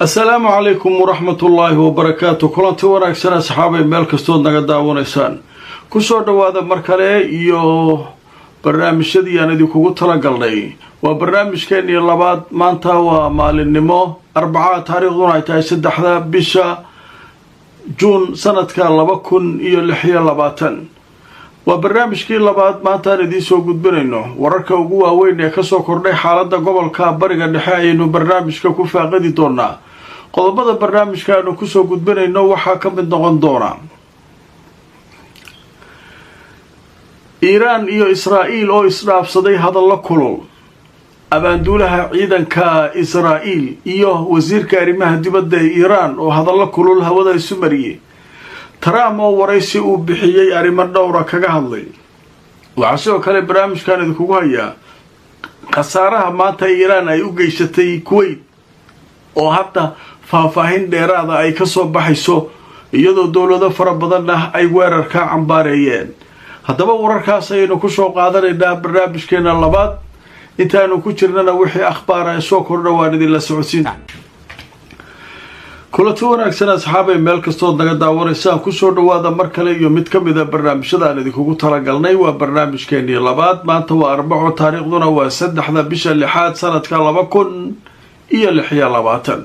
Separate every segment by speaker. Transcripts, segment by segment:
Speaker 1: السلام عليكم ورحمة الله وبركاته. كلنتي wanaagsan asxaabay meel kastood naga daawanaysaan ku soo dhawaada mar kale iyo barnaamijyadii aan idinku tala galnay. waa barnaamijkeennii labaad maanta waa maalinimo Arbacada taariikhduna ay tahay 3 bisha June sanadka 2026. waa barnaamijkii labaad maanta aan idin soo gudbinayno wararka ugu waaweyn ee ka soo kordhay xaaladda gobolka bariga dhexe ayaynu barnaamijka ku faaqidi doonaa. qodobada barnaamijka aanu ku soo gudbinayno waxaa ka mid noqon doona Iiraan iyo Israa'iil oo isdhaafsaday hadallo kulul. abaanduulaha ciidanka Israa'iil iyo wasiirka arrimaha dibadda ee Iiraan oo hadallo kulul hawada isu mariyay. Trump oo waraysi uu bixiyay arrimo dhowr kaga hadlay. waxaa sidoo kale barnaamijkan idinku hayaa khasaaraha maanta Iiraan ay u geysatay Kuwait oo hadda faahfaahin dheeraada ay ka soo baxayso iyadoo dawlado fara badan ay weerarka cambaareeyeen. haddaba wararkaas ayaynu ku soo qaadanaynaa barnaamijkeena labaad. intaanu ku jirnana wixii akhbaar ah soo kordha waan idin la socodsiin. kulanti wanaagsan asxaabay meel kastood naga daawanaysaan ku soo dhawaada mar kale iyo mid ka mid ah barnaamijyada aan idinku talagalnay. waa barnaamijkeennii labaad. maanta waa Arbaco taariikhduna waa 3 bisha 6 sanadka 2026.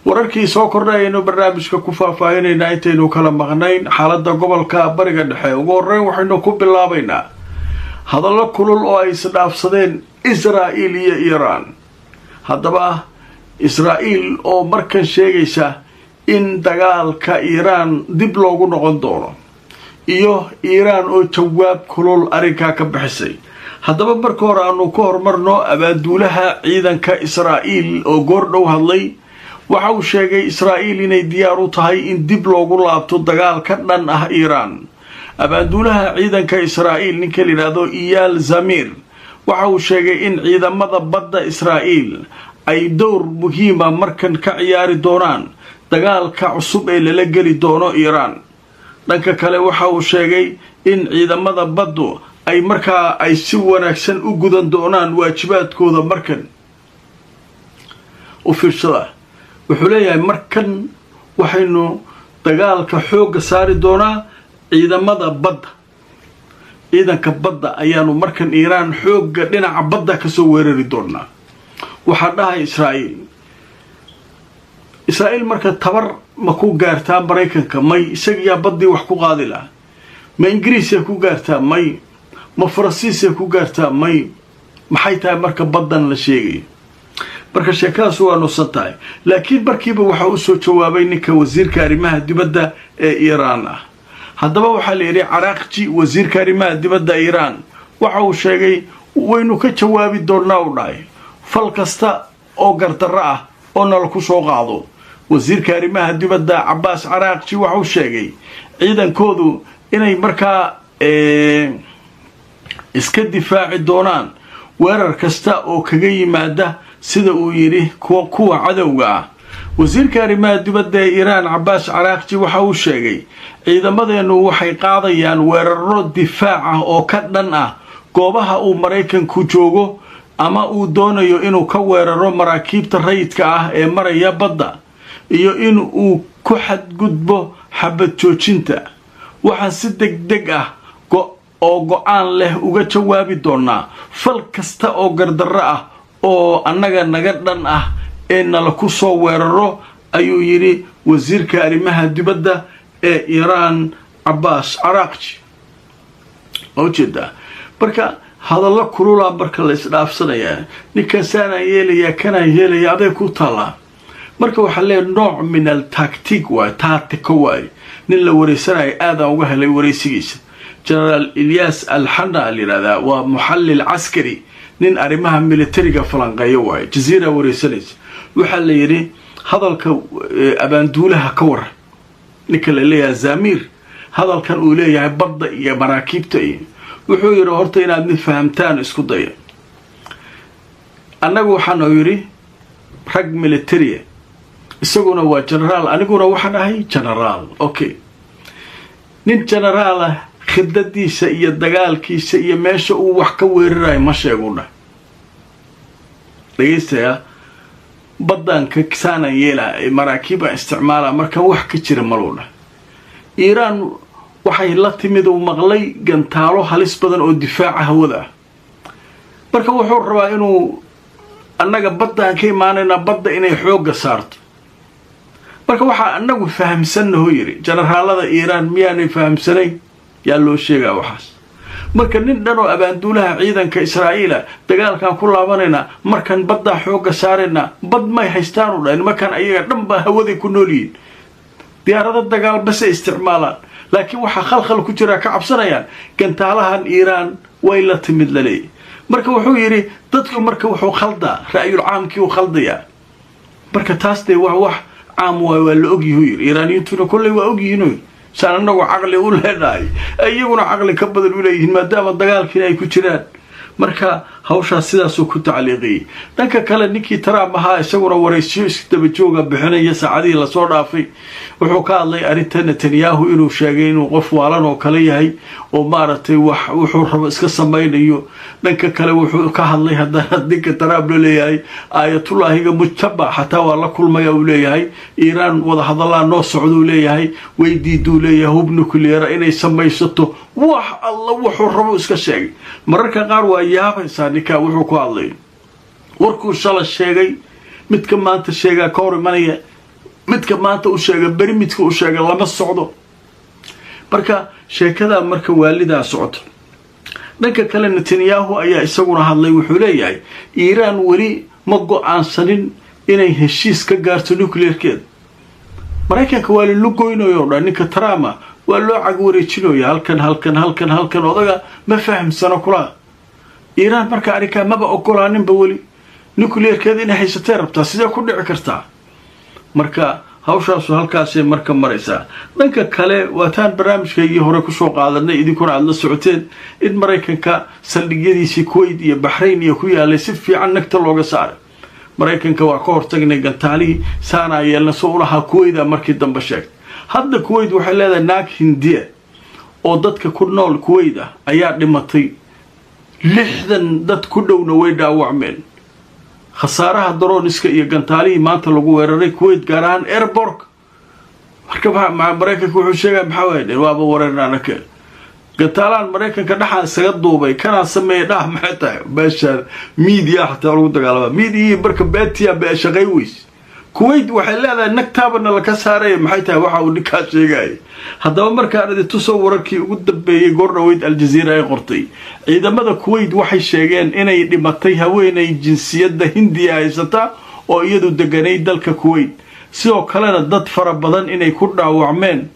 Speaker 1: wararkii soo kordhayaynu barnaamijka ku faahfaahineynaa intaynu kala maqnayn xaaladda gobolka bariga dhexe. ugu horreyn waxaynu ku bilaabaynaa hadallo kulul oo ay isdhaafsadeen Israa'iil iyo Iiraan. haddaba Israa'iil oo markan sheegaysa in dagaalka Iiraan dib loogu noqon doono iyo Iiraan oo jawaab kulul arrinka ka bixisay. haddaba marka hore aanu ku hormarno abaanduulaha ciidanka Israa'iil oo goordhow hadlay. waxa uu sheegay Israa'iil inay diyaar u tahay in dib loogu laabto dagaal ka dhan ah Iiraan. abaanduulaha ciidanka Israa'iil ninka la yiraahdo Eyal Zamir waxa uu sheegay in ciidamada badda Israa'iil ay door muhiim ah markan ka ciyaari doonaan dagaalka cusub ee lala geli doono Iiraan. dhanka kale waxa uu sheegay in ciidamada baddu ay markaa ay si wanaagsan u gudan doonaan waajibaadkooda markan. u fiirsada wuxuu leeyahay markan waxaynu dagaalka xoogga saari doonaa ciidamada badda. ciidanka badda ayaanu markan Iiraan xoogga dhinaca badda ka soo weerari doonaa. waxaa dhahay Israa'iil marka tabar ma ku gaartaa Mareykanka? may isagiyaa baddii wax ku qaadi lahaa. ma Ingiriisiya ku gaartaa? may ma Faransiisiya ku gaartaa? may maxay tahay marka baddan la sheegay? marka sheekadaas waa nuusan tahay. laakiin markiiba waxa uu soo jawaabay ninka wasiirka arrimaha dibadda ee Iiraan ah. haddaba waxaa la yidhi Caraaqji wasiirka arrimaha dibadda Iiraan waxa uu sheegay waynu ka jawaabi doonaa u dhahay fal kasta oo gardarro ah oo nala ku soo qaado. wasiirka arrimaha dibadda Cabbaas Caraaqji waxa uu sheegay ciidankoodu inay markaa iska difaaci doonaan weerar kasta oo kaga yimaada sida uu yidhi kuwa cadowga ah. wasiirka arrimaha dibadda ee Iiraan Cabbaas Caraaqji waxa uu sheegay ciidamadeenu waxay qaadayaan weeraro difaac ah oo ka dhan ah goobaha uu Mareykanku joogo ama uu doonayo inuu ka weeraro maraakiibta rayidka ah ee maraya badda iyo in uu ku xadgudbo xabad joojinta. waxaan si degdeg ah oo go'aan leh uga jawaabi doonaa fal kasta oo gardarro ah oo annaga naga dhan ah ee nala ku soo weeraro ayuu yidhi wasiirka arrimaha dibadda ee Iiraan Cabbaas Caraaqji. ujeeda marka hadallo kulula marka la isdhaafsanaya ninkaasana yeelaya kana yeelaya aday ku taala. marka waxa leeyahay nooc min al tactic waa tactico waay. nin la wareysanayo aad uga helay wareysigiisa General Ilyas Al-Hanna alirada waa muxallil askari nin arrimaha militariga falanqeeyo waay. jazeera wareysanaysa waxa la yiri hadalka abaanduulaha ka war ninka la leeyahay Zamir hadalkan uu leeyahay badda iyo maraakiibta wuxuu yiri horta inaad mid fahamtaan isku daya. annagu waxaan yiri rag military isaguna waa general aniguna waxaan ahay general. okay nin general ah khidadiisa iyo dagaalkiisa iyo meesha uu wax ka weerarayo ma sheeguna. dhageystayaa بدان كسانا يلا مراكب استعمالها مركا وح كتير ملونا إيران waxay la timid oo maqlay gantaalo halis badan oo difaaca hawada marka wuxuu rabaa inuu annaga badda ka imaanayna badda inay xoog saarto marka waxa annagu fahamsanahay yiri generaalada Iiraan miyaanay fahamsanay yaa loo sheegaa waxaas marka nin dhan oo abaanduulaha ciidanka Israa'iil dagaalkan ku laabanayna markan badda xoog saarayna bad may haystaan oo dhan markan ayaga dhanba hawada ku noolyiin diyaarada dagaal bas isticmaalaan laakiin waxa khalkhal ku jira ka cabsanayaan gantaalahan Iiraan way la timid lalay marka wuxuu yiri dadku marka wuxuu khaldaa raayul caamkii uu khaldaya marka taasday wax caam waa la ogyahay yiri Iiraaniyadu kulli waa ogyihiin saanagu aqli u leedahay ayaguna aqli ka badan u leeyihiin maadaama dagaalkii ay ku jiraan marka hawsha sidaas uu ku tacliiqay danka kale ninkii Trump ahaa isaguna waraysiyo isdaba jooga bixinaya saacadii la soo dhaafay wuxuu ka hadlay arinta Netanyahu inuu sheegay inuu qof waalan oo kale yahay oo maartay wuxuu rabo iska sameeyo danka kale wuxuu ka hadlay haddana dinka Trump leeyahay aayatullaahiga mujtaba hatta waa la kulmay uu leeyahay Iiraan wada hadalaa noo socdo leeyahay weydiidu leeyahay hub nuclear inay samaysato wax alla wuxuu rabo iska sheegay mararka qaar waa yaabaysaa ninka wuxuu ku hadlay warkuu shala sheegay midka maanta sheega ka hor imanaya midka maanta uu sheega bari midka uu sheega lama socdo marka sheekada marka waalidaa socoto dhanka kale Netanyahu ayaa isaguna hadlay wuxuu leeyahay Iiraan wali ma go'aansanin inay heshiis ka gaarto nuclearkeed Mareykanka waa la goynayo ninka Trump waa loo cag wareejinayo halkan odaga ma fahamsana kula Iiraan marka arika maba ogolaanin ba wali nuclearkeed inay haysatay rabtaa sidee ku dhici kartaa marka hawshaas halkaas ay marka maraysa dhanka kale waataan barnaamijkeedii hore ku soo qaadanay idinkuna aad la socoteen in Mareykanka saldhigyadiisii Kuwait iyo Bahrain iyo ku yaalay si fiican nagta looga saaray Mareykanka waa ka hortagnay gantaali saana yeelna soo laha Kuwait markii dambe sheegay hadda Kuwait waxay leedahay naag Hindiya oo dadka ku nool Kuwait ayaa dhimatay 60 dad ku dhowna way dhaawacmeen khasaaraha droniska iyo gantaalihi maanta lagu weeraray Kuwait gaar ahaan airport marka Mareykanka wuxuu sheegay maxaa weeyay waaba weerarana ka gantaalaan Mareykanka dhaxan isaga duubay kana sameeyay maxay tahay beesha media xataa lagu dagaalama media marka beetiya baa shaqay weys Kuwait waxay leedahay nagtaabana la ka saaray maxay tahay waxa uu ninka sheegay haddaba marka aad tusoo wararkii ugu dambeeyay goordhaweyd Al Jazeera ay qortay ciidamada Kuwait waxay sheegeen inay dhimatay haweenay jinsiyadda Hindiya haysata oo iyadu deganay dalka Kuwait sidoo kalena dad fara badan inay ku dhaawacmeen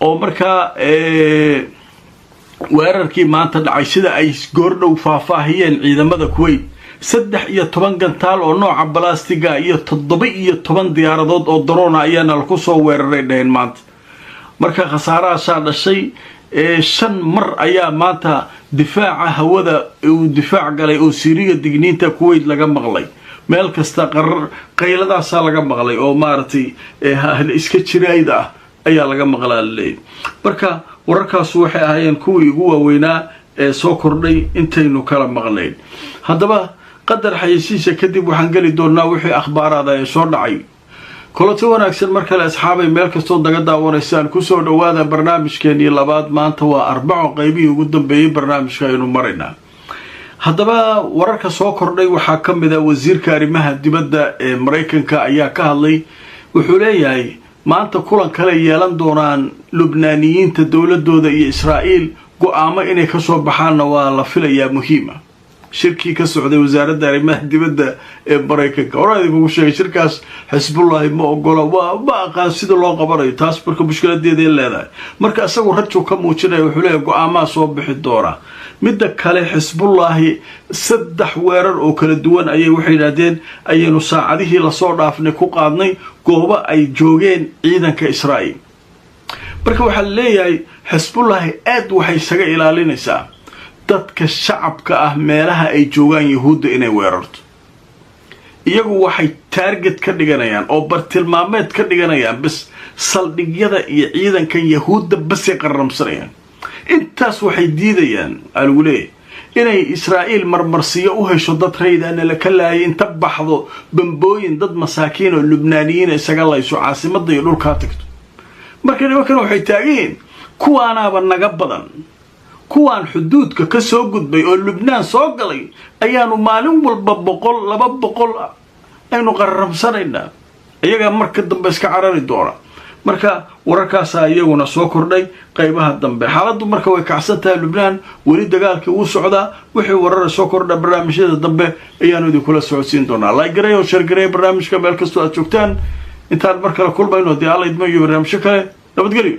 Speaker 1: oo marka weerarkii maanta dhacay sida ay goordhow faahfaahiyeen ciidamada Kuwait 13 gantaal oo nooca balastiga iyo 17 diyaaradood oo drone ayaana la ku soo weeraray dheen maanta marka khasaaraha dhashay 5 mar ayaa maanta difaaca hawada uu difaac galay oo Syria digniinta Kuwait laga maqlay meel kasta qayladaas laga maqlay oo maartay iska jirayda ayaa laga maqlaa marka wararkaas waxay ahaayeen kuwii ugu waaweynaa ee soo kordhay intaynu kala maqnayn haddaba qadar xayisiisa kadib waxaan gali doonaa wixii akhbaarada ee soo dhacay كلتي wanaagsan marka la asxaabay meel kasto daga daawanaysaan ku soo dhawaada barnaamijkeeni labaad maanta waa 4 qaybi ugu dambeeyay barnaamijka aynu marayna haddaba wararka soo kordhay waxa kamid ah wasiirka arrimaha dibadda ee Mareykanka ayaa ka hadlay wuxuu leeyahay maanta kulan kale yeelan doonaan Lubnaaniyiinta dawladooda iyo Israa'iil go'aamo inay ka soo baxaan waa la filayaa muhiima shirkii ka socday wasaaradda arrimaha dibadda ee Mareykanka horay ugu sheegay shirkaas Hezbollah ma ogola waa aqaan sida loo qabanayo taas marka mushkiladeeda leedahay marka asagu rajo ka muujinay wuxuu leeyahay go'aamo soo bixi doona midda kale Hezbollah 3 weerar oo kala duwan ayay waxay yiraahdeen ayaynu saacadihii la soo dhaafnay ku qaadnay goobo ay joogeen ciidanka Israa'iil marka waxa leeyahay Hezbollah aad waxay isaga ilaalinaysaa dadka shacabka ah meelaha ay joogaan yahuudda inay weerarto iyagu waxay target ka dhiganayaan oo bartilmaameed ka dhiganayaan bas saldhigyada iyo ciidanka yahuudda bas ay qaramsanayaan intaas waxay diidayaan alwile inay Israa'iil marmarsiyo u hesho dad rayd aan la kalaayay inta baxdo bambooyin dad masaakiin oo Lubnaaniyiin isaga layso caasimadda iyo dhulka tagto marka nimankan waxay taageen kuwaanaaba naga badan kuwaan xuduudka ka soo gudbay oo Lubnaan soo galay ayaanu maalin walba 100 200 aynu qarramsanaynaa iyaga marka dambe iska carari doona marka wararkaas ayaguna soo kordhay qaybaha dambe xaaladdu marka way kacsantahay Lubnaan wali dagaalkii uu socdaa wixii warar soo kordha barnaamijyada dambe ayaanu idin kula socodsiin doonaa like gareey oo share gareey barnaamijka meel kasta aad joogtaan intaan markale kulmayno hadii alla idmo iyo barnaamijyo kale nabadgelyo